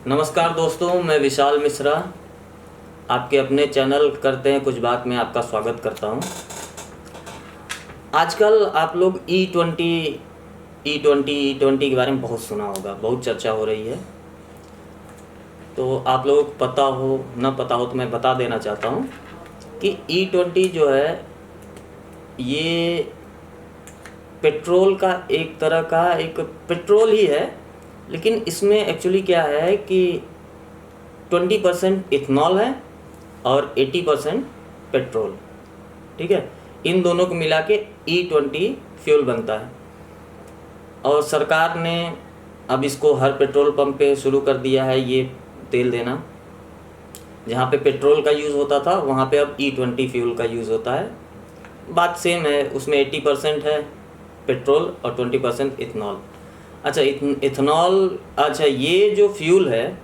नमस्कार दोस्तों, मैं विशाल मिश्रा आपके अपने चैनल करते हैं कुछ बात में आपका स्वागत करता हूं। आजकल आप लोग ई ट्वेंटी के बारे में बहुत सुना होगा, बहुत चर्चा हो रही है। तो आप लोगों को पता हो न पता हो तो मैं बता देना चाहता हूं कि ई20 जो है ये पेट्रोल का एक तरह का एक पेट्रोल ही है, लेकिन इसमें एक्चुअली क्या है कि 20% इथेनॉल है और 80% पेट्रोल। ठीक है, इन दोनों को मिला के ई20 फ्यूल बनता है। और सरकार ने अब इसको हर पेट्रोल पंप पे शुरू कर दिया है ये तेल देना। जहाँ पे पेट्रोल का यूज़ होता था वहाँ पे अब ई20 फ्यूल का यूज़ होता है। बात सेम है, उसमें 80% है पेट्रोल और 20% इथेनॉल। अच्छा, इथेनॉल, अच्छा ये जो फ्यूल है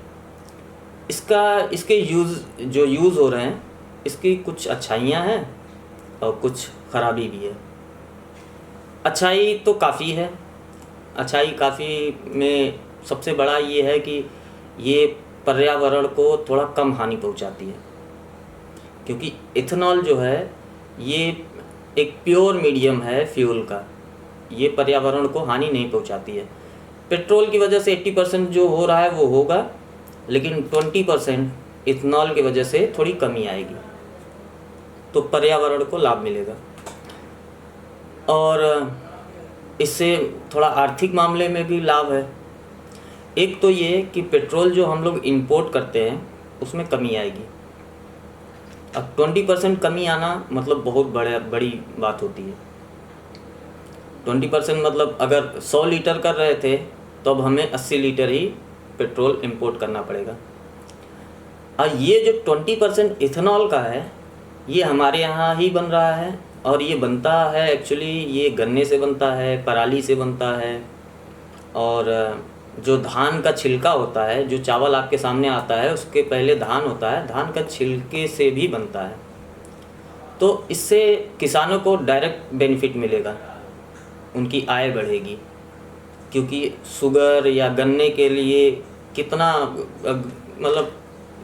इसके यूज़ हो रहे हैं, इसकी कुछ अच्छाइयाँ हैं और कुछ खराबी भी है। अच्छाई तो काफ़ी है। अच्छाई काफ़ी में सबसे बड़ा ये है कि ये पर्यावरण को थोड़ा कम हानि पहुंचाती है, क्योंकि इथेनॉल जो है ये एक प्योर मीडियम है फ्यूल का, ये पर्यावरण को हानि नहीं पहुंचाती है। पेट्रोल की वजह से 80% जो हो रहा है वो होगा, लेकिन 20% इथेनॉल की वजह से थोड़ी कमी आएगी, तो पर्यावरण को लाभ मिलेगा। और इससे थोड़ा आर्थिक मामले में भी लाभ है। एक तो ये कि पेट्रोल जो हम लोग इंपोर्ट करते हैं उसमें कमी आएगी। अब 20% कमी आना मतलब बहुत बड़ी बात होती है। 20% मतलब अगर 100 लीटर कर रहे थे तो अब हमें 80 लीटर ही पेट्रोल इंपोर्ट करना पड़ेगा। और ये जो 20% इथेनॉल का है ये हमारे यहाँ ही बन रहा है, और ये बनता है एक्चुअली ये गन्ने से बनता है, पराली से बनता है, और जो धान का छिलका होता है, जो चावल आपके सामने आता है उसके पहले धान होता है, धान का छिलके से भी बनता है। तो इससे किसानों को डायरेक्ट बेनिफिट मिलेगा, उनकी आय बढ़ेगी, क्योंकि शुगर या गन्ने के लिए कितना मतलब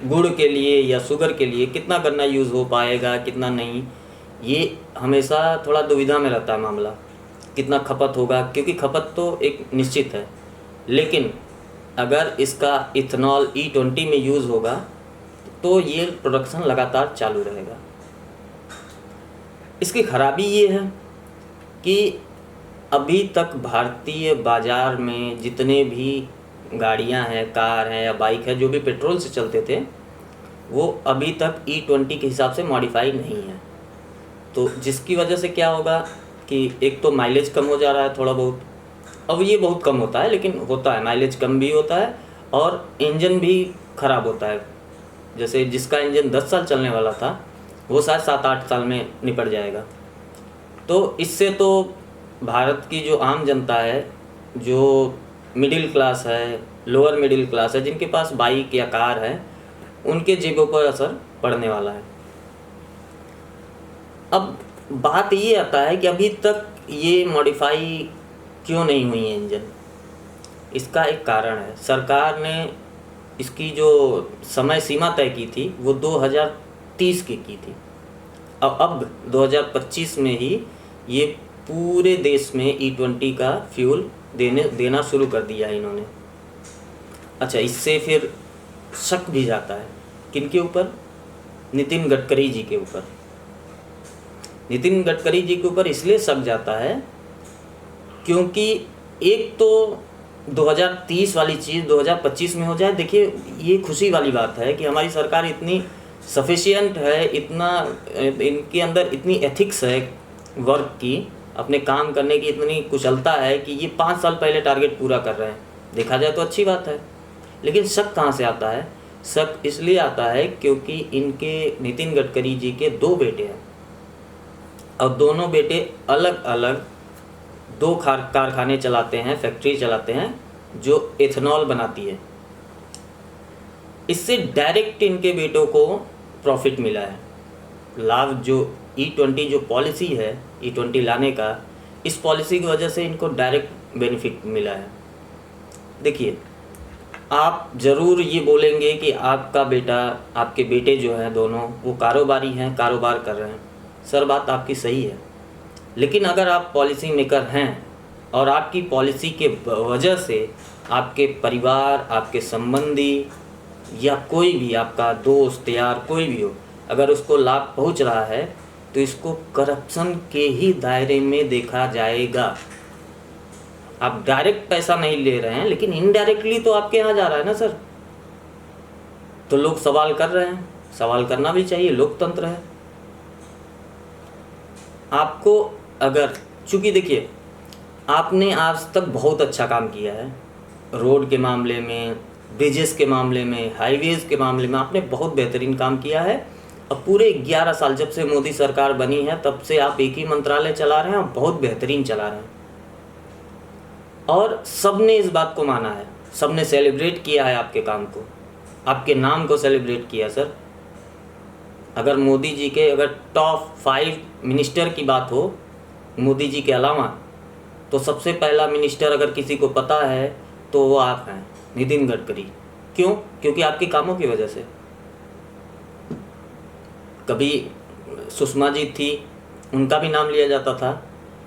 गुड़ के लिए या शुगर के लिए कितना गन्ना यूज़ हो पाएगा कितना नहीं, ये हमेशा थोड़ा दुविधा में रहता है मामला, कितना खपत होगा, क्योंकि खपत तो एक निश्चित है। लेकिन अगर इसका इथेनॉल ई20 में यूज़ होगा तो ये प्रोडक्शन लगातार चालू रहेगा। इसकी खराबी ये है कि अभी तक भारतीय बाज़ार में जितने भी गाड़ियां हैं, कार हैं या बाइक है, जो भी पेट्रोल से चलते थे वो अभी तक ई20 के हिसाब से मॉडिफाई नहीं है। तो जिसकी वजह से क्या होगा कि एक तो माइलेज कम हो जा रहा है थोड़ा बहुत। अब ये बहुत कम होता है लेकिन होता है, माइलेज कम भी होता है और इंजन भी ख़राब होता है। जैसे जिसका इंजन 10 साल चलने वाला था वो शायद 7-8 साल में निपट जाएगा। तो इससे तो भारत की जो आम जनता है, जो मिडिल क्लास है, लोअर मिडिल क्लास है, जिनके पास बाइक या कार है, उनके जेबों पर असर पड़ने वाला है। अब बात ये आता है कि अभी तक ये मॉडिफाई क्यों नहीं हुई है इंजन। इसका एक कारण है, सरकार ने इसकी जो समय सीमा तय की थी वो 2030 की थी। अब 2025 में ही ये पूरे देश में ई20 का फ्यूल देना शुरू कर दिया है इन्होंने। अच्छा, इससे फिर शक भी जाता है किनके ऊपर? नितिन गडकरी जी के ऊपर। नितिन गडकरी जी के ऊपर इसलिए शक जाता है क्योंकि एक तो 2030 वाली चीज़ 2025 में हो जाए। देखिए, ये खुशी वाली बात है कि हमारी सरकार इतनी सफिशिएंट है, इतना इनके अंदर इतनी एथिक्स है वर्क की, अपने काम करने की इतनी कुशलता है कि ये 5 साल पहले टारगेट पूरा कर रहे हैं। देखा जाए तो अच्छी बात है। लेकिन शक कहाँ से आता है? शक इसलिए आता है क्योंकि इनके नितिन गडकरी जी के 2 बेटे हैं, और दोनों बेटे अलग अलग 2 कारखाने चलाते हैं, फैक्ट्री चलाते हैं जो इथेनॉल बनाती है। इससे डायरेक्ट इनके बेटों को प्रॉफिट मिला है, लाभ। जो ई20 जो पॉलिसी है ई20 लाने का, इस पॉलिसी की वजह से इनको डायरेक्ट बेनिफिट मिला है। देखिए, आप ज़रूर ये बोलेंगे कि आपका बेटा, आपके बेटे जो हैं दोनों, वो कारोबारी हैं, कारोबार कर रहे हैं। सर बात आपकी सही है, लेकिन अगर आप पॉलिसी मेकर हैं और आपकी पॉलिसी के वजह से आपके परिवार, आपके संबंधी या कोई भी आपका दोस्त यार कोई भी हो, अगर उसको लाभ पहुंच रहा है तो इसको करप्शन के ही दायरे में देखा जाएगा। आप डायरेक्ट पैसा नहीं ले रहे हैं, लेकिन इनडायरेक्टली तो आपके यहाँ जा रहा है ना सर। तो लोग सवाल कर रहे हैं, सवाल करना भी चाहिए, लोकतंत्र है। आपको अगर, चूंकि देखिए आपने आज तक बहुत अच्छा काम किया है, रोड के मामले में, ब्रिजेस के मामले में, हाईवेज़ के मामले में आपने बहुत बेहतरीन काम किया है। और पूरे 11 साल जब से मोदी सरकार बनी है तब से आप एक ही मंत्रालय चला रहे हैं और बहुत बेहतरीन चला रहे हैं। और सबने इस बात को माना है, सबने सेलिब्रेट किया है आपके काम को, आपके नाम को सेलिब्रेट किया सर। अगर मोदी जी के, अगर टॉप 5 मिनिस्टर की बात हो मोदी जी के अलावा, तो सबसे पहला मिनिस्टर अगर किसी को पता है तो वो आप हैं, नितिन गडकरी। क्यों? क्योंकि आपके कामों की वजह से। कभी सुषमा जी थी, उनका भी नाम लिया जाता था,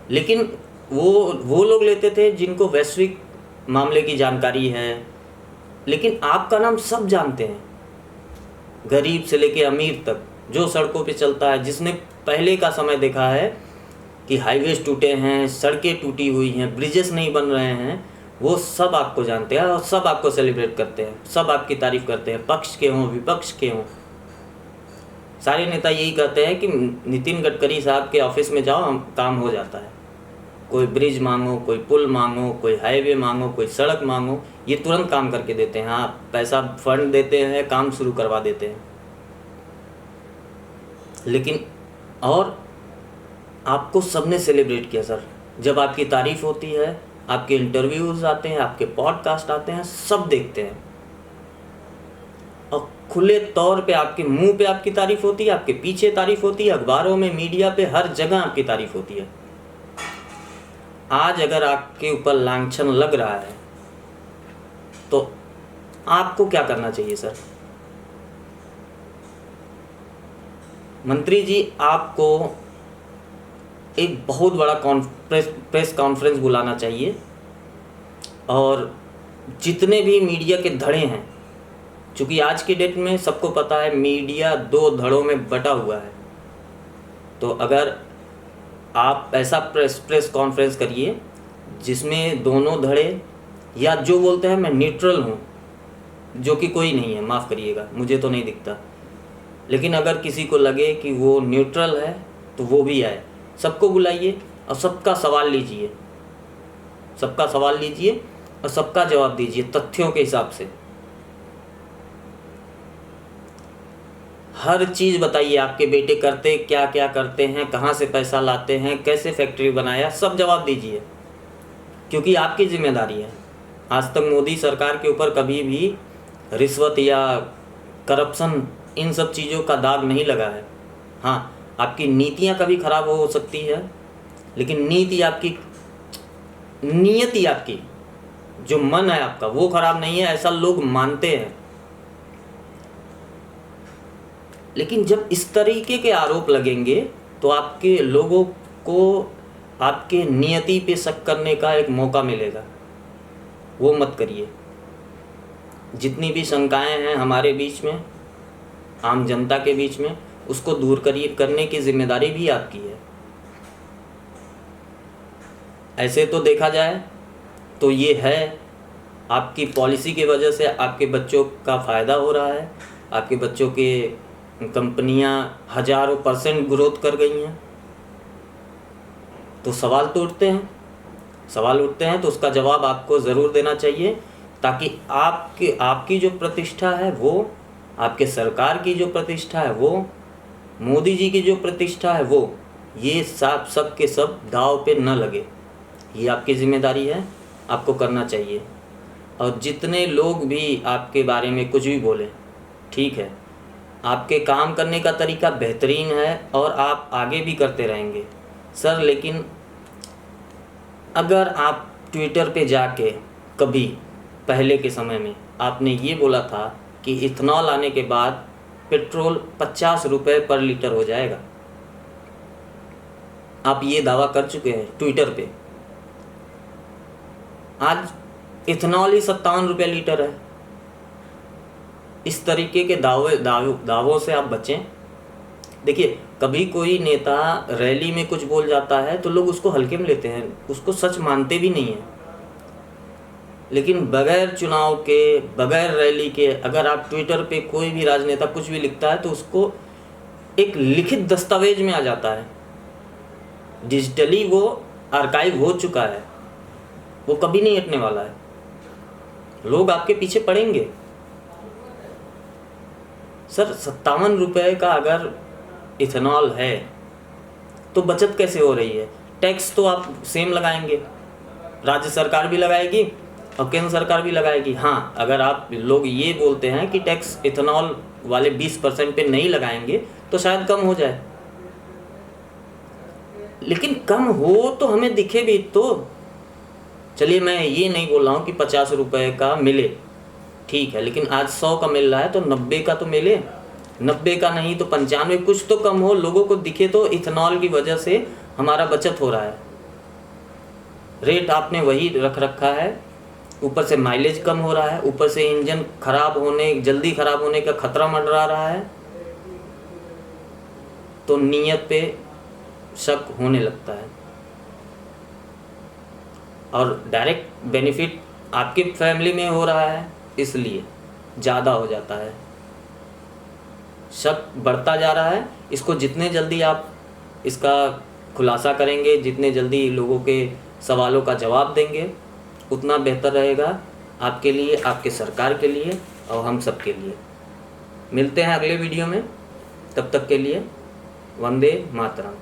लेकिन वो लोग लेते थे जिनको वैश्विक मामले की जानकारी है। लेकिन आपका नाम सब जानते हैं, गरीब से लेके अमीर तक, जो सड़कों पे चलता है, जिसने पहले का समय देखा है कि हाईवेज टूटे हैं, सड़कें टूटी हुई हैं, ब्रिजेस नहीं बन रहे हैं, वो सब आपको जानते हैं और सब आपको सेलिब्रेट करते हैं, सब आपकी तारीफ करते हैं, पक्ष के हों विपक्ष के हों। सारे नेता यही कहते हैं कि नितिन गडकरी साहब के ऑफिस में जाओ, काम हो जाता है। कोई ब्रिज मांगो, कोई पुल मांगो, कोई हाईवे मांगो, कोई सड़क मांगो, ये तुरंत काम करके देते हैं। हाँ, पैसा फंड देते हैं, काम शुरू करवा देते हैं। लेकिन और आपको सबने सेलिब्रेट किया सर। जब आपकी तारीफ होती है, आपके इंटरव्यूज आते हैं, आपके पॉडकास्ट आते हैं, सब देखते हैं और खुले तौर पे आपके मुंह पे आपकी तारीफ होती है, आपके पीछे तारीफ होती है, अखबारों में, मीडिया पे, हर जगह आपकी तारीफ होती है। आज अगर आपके ऊपर लांछन लग रहा है तो आपको क्या करना चाहिए सर? मंत्री जी, आपको एक बहुत बड़ा प्रेस कॉन्फ्रेंस बुलाना चाहिए और जितने भी मीडिया के धड़े हैं, क्योंकि आज की डेट में सबको पता है मीडिया 2 धड़ों में बटा हुआ है, तो अगर आप ऐसा प्रेस कॉन्फ्रेंस करिए जिसमें दोनों धड़े, या जो बोलते हैं मैं न्यूट्रल हूँ, जो कि कोई नहीं है, माफ़ करिएगा मुझे तो नहीं दिखता, लेकिन अगर किसी को लगे कि वो न्यूट्रल है तो वो भी आए। सबको बुलाइए और सबका सवाल लीजिए, सबका सवाल लीजिए और सबका जवाब दीजिए तथ्यों के हिसाब से। हर चीज़ बताइए, आपके बेटे करते क्या क्या करते हैं, कहाँ से पैसा लाते हैं, कैसे फैक्ट्री बनाया, सब जवाब दीजिए, क्योंकि आपकी जिम्मेदारी है। आज तक मोदी सरकार के ऊपर कभी भी रिश्वत या करप्शन, इन सब चीज़ों का दाग नहीं लगा है। हाँ, आपकी नीतियाँ कभी खराब हो सकती है, लेकिन नीति आपकी, नियति आपकी, जो मन है आपका, वो खराब नहीं है, ऐसा लोग मानते हैं। लेकिन जब इस तरीके के आरोप लगेंगे तो आपके लोगों को आपके नियति पे शक करने का एक मौका मिलेगा, वो मत करिए। जितनी भी शंकाएं हैं हमारे बीच में, आम जनता के बीच में, उसको दूर करने की जिम्मेदारी भी आपकी है। ऐसे तो देखा जाए तो ये है, आपकी पॉलिसी की वजह से आपके बच्चों का फ़ायदा हो रहा है, आपके बच्चों के कंपनियां हज़ारों % ग्रोथ कर गई हैं। तो सवाल तो उठते हैं, सवाल उठते हैं, तो उसका जवाब आपको ज़रूर देना चाहिए, ताकि आपकी जो प्रतिष्ठा है वो, आपके सरकार की जो प्रतिष्ठा है वो, मोदी जी की जो प्रतिष्ठा है वो, ये सब के सब दाव पे न लगे। ये आपकी जिम्मेदारी है, आपको करना चाहिए। और जितने लोग भी आपके बारे में कुछ भी बोले, ठीक है, आपके काम करने का तरीका बेहतरीन है और आप आगे भी करते रहेंगे सर, लेकिन अगर आप ट्विटर पे जाके कभी पहले के समय में आपने ये बोला था कि इथेनॉल आने के बाद पेट्रोल 50 रुपये पर लीटर हो जाएगा। आप ये दावा कर चुके हैं ट्विटर पे। आज इथेनॉल ही 57 रुपये लीटर है। इस तरीके के दावों से आप बचें। देखिए, कभी कोई नेता रैली में कुछ बोल जाता है तो लोग उसको हल्के में लेते हैं, उसको सच मानते भी नहीं हैं। लेकिन बगैर चुनाव के, बगैर रैली के अगर आप ट्विटर पे कोई भी राजनेता कुछ भी लिखता है तो उसको एक लिखित दस्तावेज में आ जाता है। डिजिटली वो आर्काइव हो चुका है, वो कभी नहीं हटने वाला है। लोग आपके पीछे पड़ेंगे। सर, 57 रुपये का अगर इथेनॉल है तो बचत कैसे हो रही है? टैक्स तो आप सेम लगाएंगे, राज्य सरकार भी लगाएगी और केंद्र सरकार भी लगाएगी। हाँ, अगर आप लोग ये बोलते हैं कि टैक्स इथेनॉल वाले 20% पे नहीं लगाएंगे तो शायद कम हो जाए, लेकिन कम हो तो हमें दिखे भी तो। चलिए, मैं ये नहीं बोल रहा हूँ कि 50 रुपये का मिले, ठीक है, लेकिन आज 100 का मिल रहा है तो 90 का तो मिले। 90 का नहीं तो 95, कुछ तो कम हो, लोगों को दिखे तो इथेनॉल की वजह से हमारा बचत हो रहा है। रेट आपने वही रख रखा है, ऊपर से माइलेज कम हो रहा है, ऊपर से इंजन जल्दी खराब होने का खतरा मंडरा रहा है, तो नीयत पे शक होने लगता है। और डायरेक्ट बेनिफिट आपकी फैमिली में हो रहा है, इसलिए ज़्यादा हो जाता है, शक बढ़ता जा रहा है। इसको जितने जल्दी आप इसका खुलासा करेंगे, जितने जल्दी लोगों के सवालों का जवाब देंगे, उतना बेहतर रहेगा आपके लिए, आपके सरकार के लिए और हम सब के लिए। मिलते हैं अगले वीडियो में, तब तक के लिए वंदे मातरम।